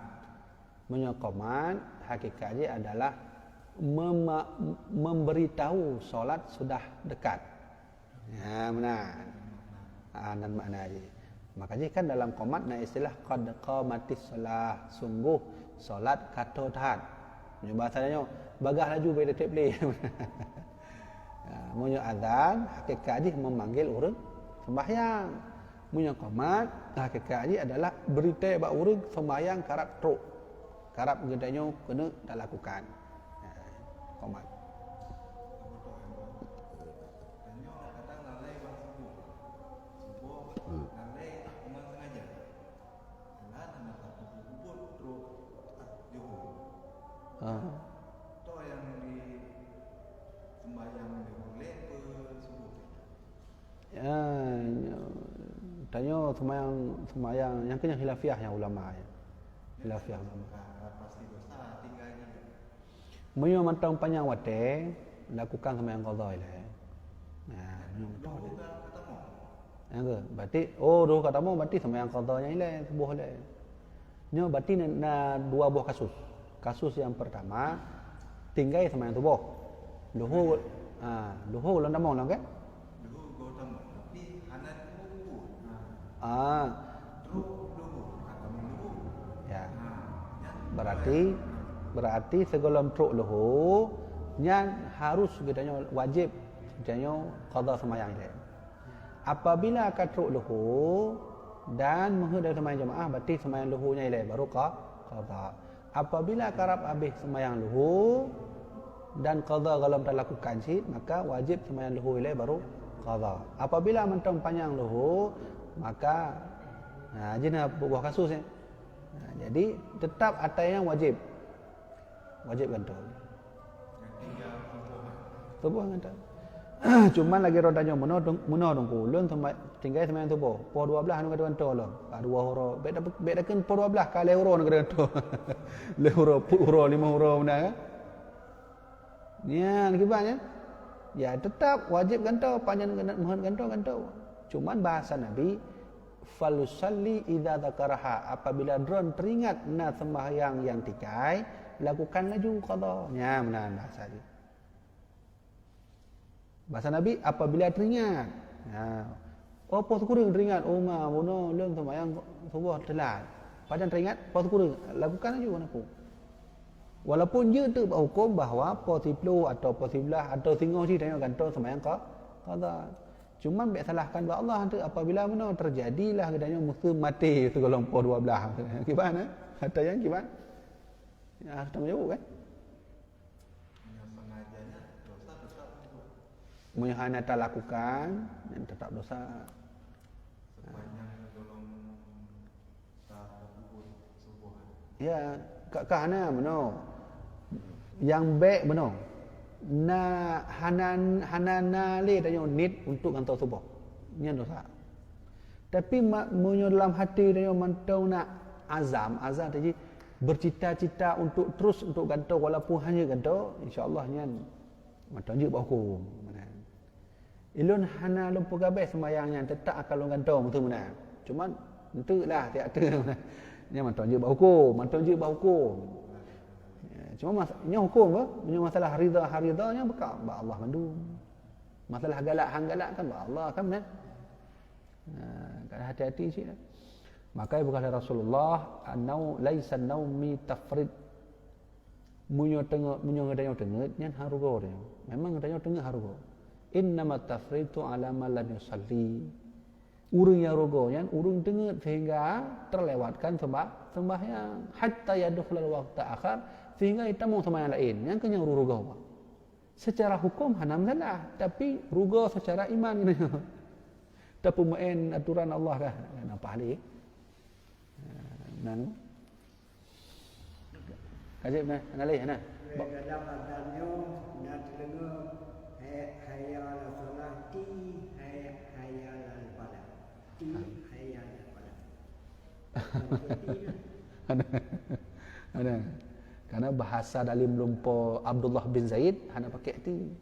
Menyo qomat hakikatnya adalah memberitahu solat sudah dekat. Ya, benar. Dan makna aja. Makanya kan dalam qomat ada istilah qad qamatis shalah, sungguh solat kato taat. Menyo bahasanya bagah laju beda tape play. Menyo azan hakikatnya memanggil orang sembahyang. Punya qomat hakikatnya adalah berita bak urang sembahyang karap truk. Karap gedanya kena dah lakukan. Qomat. Itu yang di sembahyang di boleh subuh. Ya, tanya semayang yang kena khilafiah yang ulama ya. Khilafiah ulama. Pasti dosa tinggalnya. Menyo mantang panjang wate lakukan semayang qadha ile. Nah, menyo tahu dia. Ya ke? Berarti doh katamu berarti semayang qadhanya ile subuh ile. Nyo berarti na dua buah kasus. Kasus yang pertama tinggal semayang subuh. Luhur ulang damang kan? Ya. Berarti sebelum truk lohor nya harus katanya wajib katanya qada sembahyang dia. Apabila akan truk lohor dan menghadap sembahyang jemaah berarti sembahyang lohornya ile baru qada. Apabila karab habis sembahyang lohor dan qada kalau dah lakukan sih maka wajib sembahyang lohor ile baru qada. Apabila mentang panjang lohor maka jenis buah kasus ya. Jadi tetap ada yang wajib gantung. Tubuh gantung. Cuma lagi rodanya menor dongku. Lun tinggal sembahyang tubuh. Po 12 anu gantung lon. 2 huruf. Beda kan po 12 kali huruf anu gantung. 5 huruf, 5 huruf benar kan? Ya, akibatnya ya tetap wajib gantung, panjang gantung. Cuman bahasa Nabi falusalli idza dzakaraha, apabila dron teringat sembahyang yang tikai lakukan laju qada. Ya benar bahasa dia. Bahasa Nabi apabila teringat. Ya. apa tu kurang teringat mah bono leung sembahyang subuh telat. Padahal teringat apa tu kurang lakukan aja aku. Walaupun dia tu berhukum bahawa apa tiplu atau apa sebelah atau singoh si tengok gantung sembahyang qada. Cuma biar salahkan buat Allah tu apabila mana terjadilah kedanya musuh mati tu golong po 12. Gimana? Kata yang gimana? Ya, harus tanggung kan? Yang sengajanya dosa tetap juga. Menghana tak lakukan dan tetap dosa. Sepanjang golong saat subuh. Ya, kerana mana? Yang baik benar. Na hanana le tanya nit untuk kantor subuh. Ini dosa. Tapi munyo dalam hati tanya mantau nak azam tadi bercita-cita untuk terus untuk gantung walaupun hanya gantung, insya-Allah nyan mantau je berhukum. Ilun hana lupa gabai sembahyangnya tetap akan long gantung betul mana. Cuma entahlah tiap mana. Ni mantau je berhukum. Cuma ini hukum ke? Punya masalah haridanya bekal ba Allah mandu. Masalah galak kan ba Allah kan benar. Kena hati-hati sikit. Maka berkata Rasulullah, "Annau laisa naumi tafrid." Munyo tengok nyan harugo dia. Memang tengok harugo. Innama tafritu ala man lam yusalli. Urang yang rogo nyan urang tengok sehingga terlewatkan sembahyang hatta yadkhulul waqta akhar sehingga kita mau sembahyang lain yang kenyang rugo. Secara hukum hanam salah, tapi rugo secara iman gitu. Tapi main aturan Allah kah? Nampak halik. Nang. Kaji mana? Analih mana? Dalam adanya nak dengar hayya ala salati hayya ala falah. Hayya ala falah. Ada. Karena bahasa dalam lumpo Abdullah bin Zaid hana pakai ti.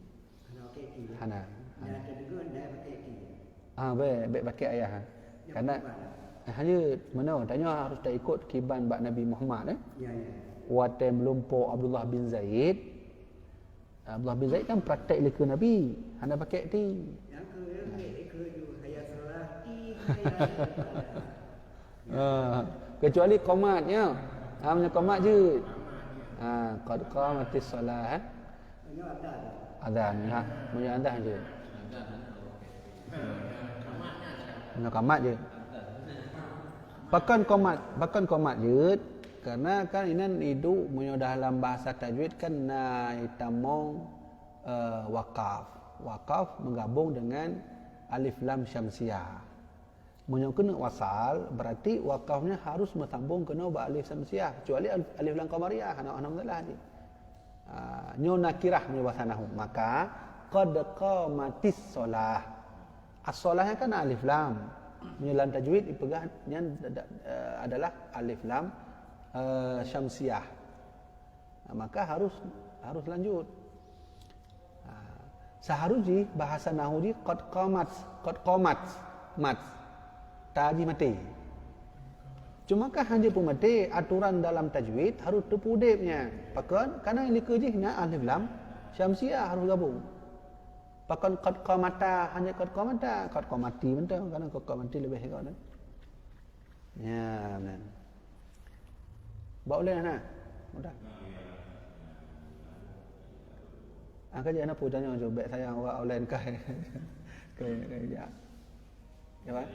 Hana. Nak dengar nak pakai ti. Baik pakai ayah. Karena hanya mana tanya harus tak ikut kiban bak Nabi Muhammad Ya. Waktu melumpuh Abdullah bin Zaid. Abdullah bin Zaid kan praktek leka Nabi. Hana pakai ti. Yang ke hayya salati hayya. Kecuali qomatnya. Punya qomat je. Qad qamatis solah. Ini ada. Adhan punya adhan je. Punya qomat je. Bahkan komat je karena kan ini itu punya dalam bahasa tajwid kan naitamong wakaf menggabung dengan alif lam syamsiah. Munyo kena wasal berarti wakafnya harus bersambung kena ba alif syamsiah kecuali alif lam qamariyah ana masalah ni. Nyo nakirah punya bahasa nahwu maka qad qamatis shalah. As-shalahnya kan alif lam. Dalam tajwid dipegang adalah alif lam syamsiah. Maka harus lanjut. Seharusnya bahasa nahwu qad qamat mat tadi mati. Cuma kah hanya pun mati aturan dalam tajwid harus terpudipnya. Pakan karena ini kerjanya alif lam syamsiah harus gabung. Pakan qad qamata hanya qad qamati betul karena qad qamati lebih hebat kan. Ya, benar. Bawa boleh ana? Mudah. Angkat je ana pun tanya je baik saya awak online kah. Ya. Ya, Pak.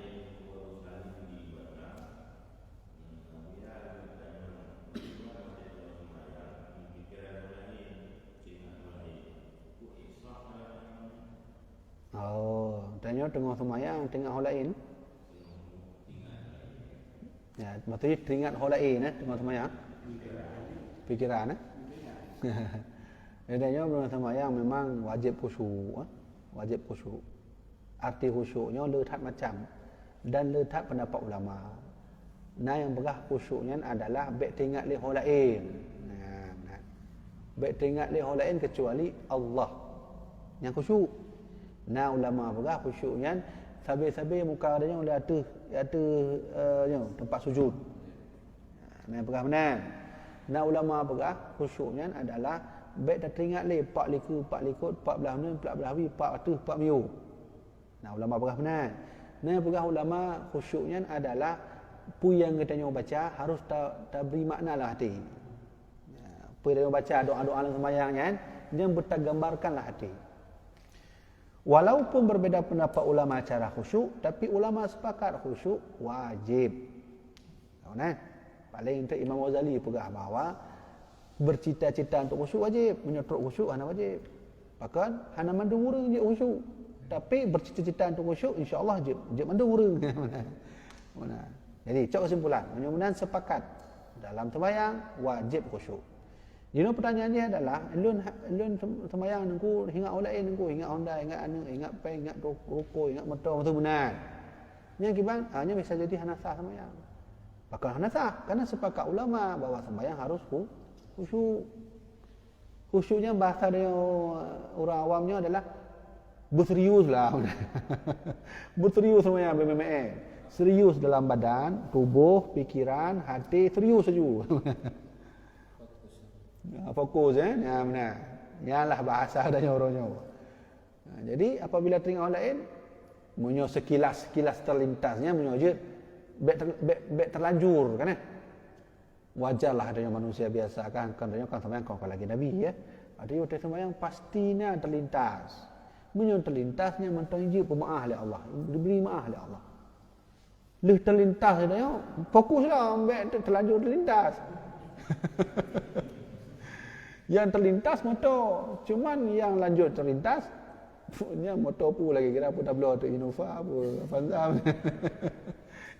Tanya tengah semayang, tengah hal lain. Ya, maksudnya teringat hal lain tengah semayang. Fikiran Tanya tengah semayang memang wajib khusyuk. Wajib khusyuk. Arti khusyuknya letak macam dan letak pendapat ulama. Nah yang begah khusyuknya adalah baik teringat li hal lain. Baik teringat li hal lain kecuali Allah. Yang khusyuk. Nah ulama begah khusyuknya sabi-sabi muka dia yang ada tempat sujud. Nah begah benar. Nah ulama begah khusyuknya adalah baik dah teringat li 4 belah ni 14 wi 4 miu. Nah ulama begah benar. Nah, pegah ulama khusyuknya adalah pu yang kita baca harus beri makna lah hati. Pu yang baca doa-doa dalam sembahyangnya yang bergambarkanlah hati. Walaupun berbeda pendapat ulama cara khusyuk, tapi ulama sepakat khusyuk wajib. Nah, paling untuk Imam Ghazali pegah bahawa bercita-cita untuk khusyuk wajib, menyertai khusyuk hana wajib. Bahkan hana mandung urang je khusyuk. Tapi bercita-cita untuk khusyuk insya-Allah je mandung urang. Mana? Jadi, cak kesimpulan, mudah-mudahan sepakat dalam sembahyang wajib khusyuk. Jadi pertanyaannya adalah elun sembahyang nengku ingat orang lain nengku ingat Honda ingat anu ingat pai ingat rokok ingat motor betul benar. Yang kiban hanya bisa jadi hana sah sembahyang. Bakal hana sah karena sepakat ulama bahwa sembahyang harus khusyuk. Khusyuknya bahasa dia orang awamnya adalah berserius lah. Berserius sembahyang BME. Serius dalam badan, tubuh, pikiran, hati serius saja. Fokus ya benar. Yalah bahasa adanya orangnya. Jadi apabila teringat orang lain munyo sekilas terlintasnya munyo je bek terlanjur kan. Wajarlah adanya manusia biasa kan sembahyang kau lagi nabi ya. Ada yang sembahyang pastinya terlintas. Munyo terlintasnya mentang je pemaaf oleh Allah, diberi maaf oleh Allah. Leh terlintas dia fokuslah bek terlanjur terlintas. Yang terlintas motor, cuman yang lanjut terlintas punya motor pun lagi kira apa tablo tu Innova apa Avanza.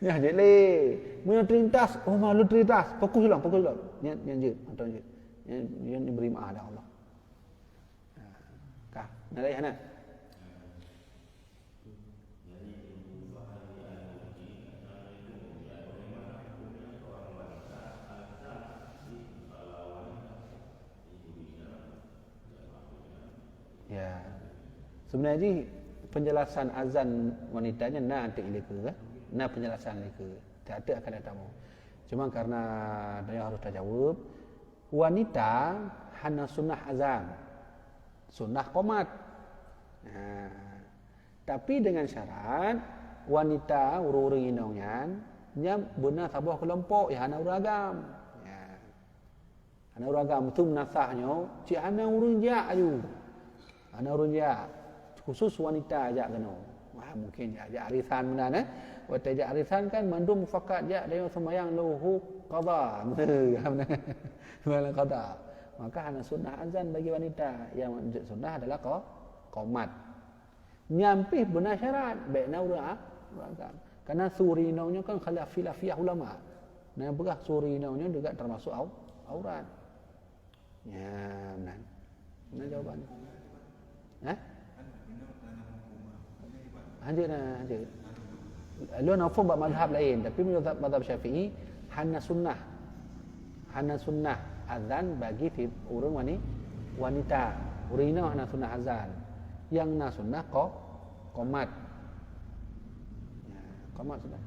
Ya jadi punya terlintas, oh malu terlintas, fokuslah. Yang je atau je. Yang diberi maaf oleh Allah. Kah, nak lain mana? Ya. Sebenarnya penjelasan azan wanitanya nanti ilika kan? Nah penjelasan ilika. Tak akan datang. Cuma karena dia harus terjawab, wanita hanya sunnah azan. Sunnah qomat. Nah, tapi dengan syarat wanita urung-urung indongnya nya benar sabuh kelompok ya hana uragam. Ya. Hana uragam tu menasahnya, ci hana urung ja ayu. Ana urunja khusus wanita aja kena. Wah mungkin aja arisan benar Waktu aja arisan kan mandum mufakat aja dia sembahyang luhu qada. Benar qada. Maka hanya sunnah azan bagi wanita. Yang sunnah adalah qomat. Nyampih benar syarat baikna urang. Karena surinaunya kan khilafiyah ulama. Nah begah surinaunya juga termasuk aurat. Ya benar. Benar jawabannya. Hancur. Lu nafum buat mazhab lain, tapi menurut mazhab Syafi'i hanya sunnah azan bagi orang wanita. Urina hanya sunnah azan. Yang na sunnah qomat. Ya, qomat sudah.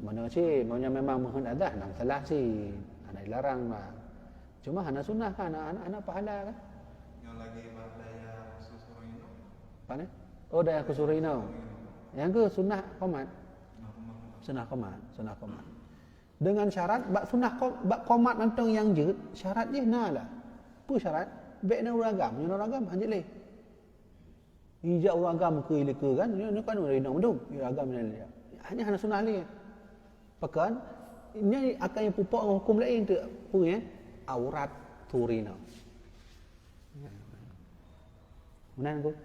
Mana sih, maunya memang mohon azan, nang salah sih. Ada dilarang mah. Cuma hana sunnah kan anak pahala kan. Yang lagi bahaya khusus orang itu. Apa ni? Oh dah khusus orang itu. Yang ke sunnah qomat. Sunnah qomat. Dengan syarat bak sunnah bak qomat nantang yang je syarat je nalah. Apa syarat? Baikna uragam, yang uragam anjek leh. Ijak uragam ke ilaka kan? Ni kan orang dong. Uragam ni dia. Hanya sunnah leh. Pekan ini akan yang pupuk hukum lain tu apa ya? Aurat turina. Mana tu?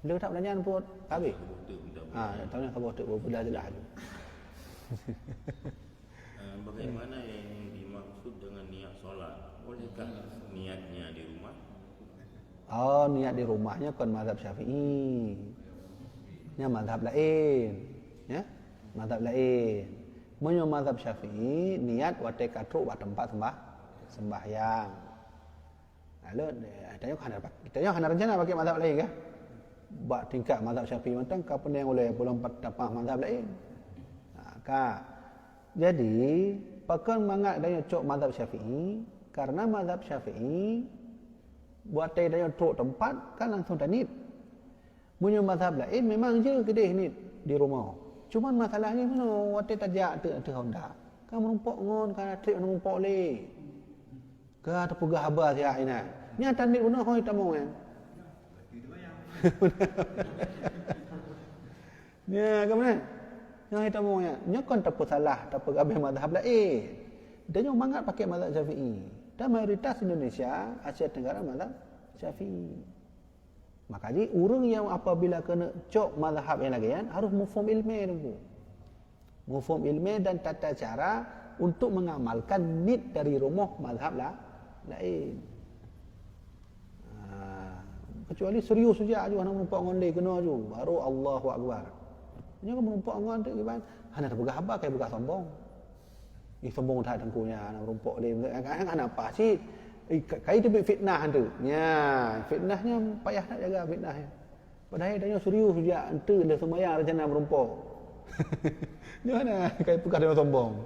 Dia tak pertanyaan pun habis. Tahu nak khabar tu berbeda jelas tu. Bagaimana yang dimaksud dengan niat solat? Bolehkah niatnya di rumah? Oh, niat di rumahnya kan mazhab Syafi'i. Ini mazhab lain. Ya? Mazhab lain. Menurut mazhab Syafi'i, niat waktu katruk buat tempat sembahyang. Lalu kita hanya rencana pakai mazhab lain kah? Buat tingkat mazhab Syafi'i macam kau pun yang oleh belum dapat mazhab lain. Jadi, pakai mangat dia cok mazhab Syafi'i karena mazhab Syafi'i buat dia truk tempat kan langsung tanit. Punya mazhab lain memang je kedai ni di rumah. Cuman masalahnya mana waktu tajak tu Honda. Kan merumpok ngon kan trip merumpok le. Ke terpegah habas ya ina. Nyata ni guna hoi tamong kan. Ya, ke mana? Yang kita mau ya, nyokon tak salah, tak gabe mazhab lain. Dia yang mangat pakai mazhab Syafi'i. Dan mayoritas Indonesia, Asia Tenggara mazhab Syafi'i. Makanya orang yang apabila kena cok mazhab yang lagi kan, harus mufhum ilmi dulu. Mufhum ilmi dan tata cara untuk mengamalkan nid dari rumah mazhab lain. Kecuali serius saja aja nak menumpuk ngon le kena aju baru Allahu akbar. Nya kan menumpuk ngon tu gimana? Hana terbuka haba kai buka sombong. Sombong tak tengkunya nak menumpuk le kan apa sih? Kai tu fitnah tu. Nya fitnahnya payah nak jaga fitnahnya. Padahal dia serius saja ente le semaya rencana menumpuk. Nya mana kai buka dia sombong.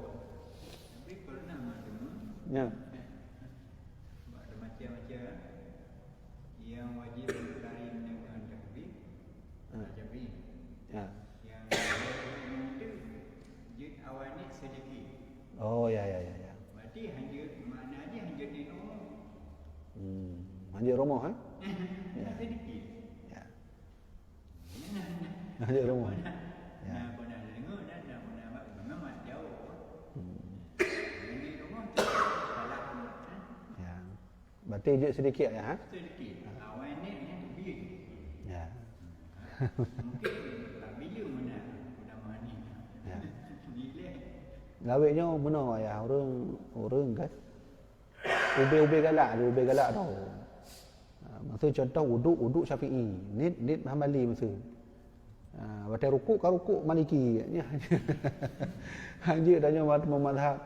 Tapi pernah macam Ya. ada macam-macam yang wajib lain dengan takbir. Takbir. Ya. Yang itu jid awalnya sedikit. Oh ya. Berarti hanya mana dia hanya di rumah. Hanya rumah Ya. Sedikit. Ya. Hanya rumah. Ya. Nah, pernah dengar dan pernah memang jauh. Di rumah tu salah. Ya. Berarti je sedikit ya. Sedikit. Awalnya yang takbir. Ya. Mungkin tak bila mana mana ni. Ya. Bila Gaweknya benar ya orang kan. Ube galak tau. Masa contoh wuduk Syafi'i. Nid Hambali masa. Batai rukuk Maliki. Hanya tanya mazhab.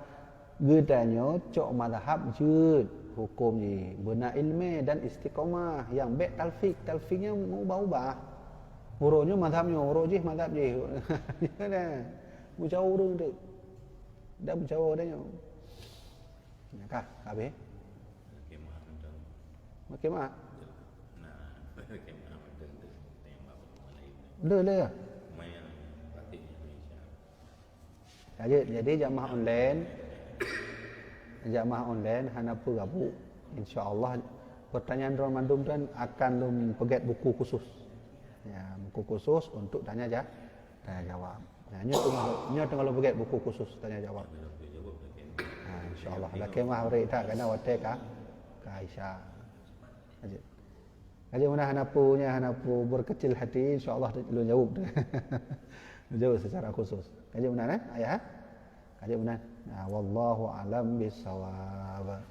Getanya cok mazhab je hukum je. Benar ilmi dan istiqamah yang baik talfiknya ubah-ubah. Hurufnya mazhabnya, huruf je mazhab je. Kan? Berjauh orang tu. Dah berjauh dia. Kah, habis? Kemah macam Makin mak. nah kemah macam tu tembak lain. Le. Lumayan batik Indonesia. Jadi jamaah online hana gabuk. Insya-Allah pertanyaan Ramadan dan akan pegat buku khusus. Ya, buku khusus untuk tanya jawab. Nah, nya tengah pegat buku khusus tanya jawab. InsyaAllah. Dah kemah hari tak kena watai ka Aisyah. Kaji mana hanapu berkecil hati, insyaAllah lu jawab. Lu jawab secara khusus. Kaji mana ayah? Kaji mana? Wallahu alam bisawab.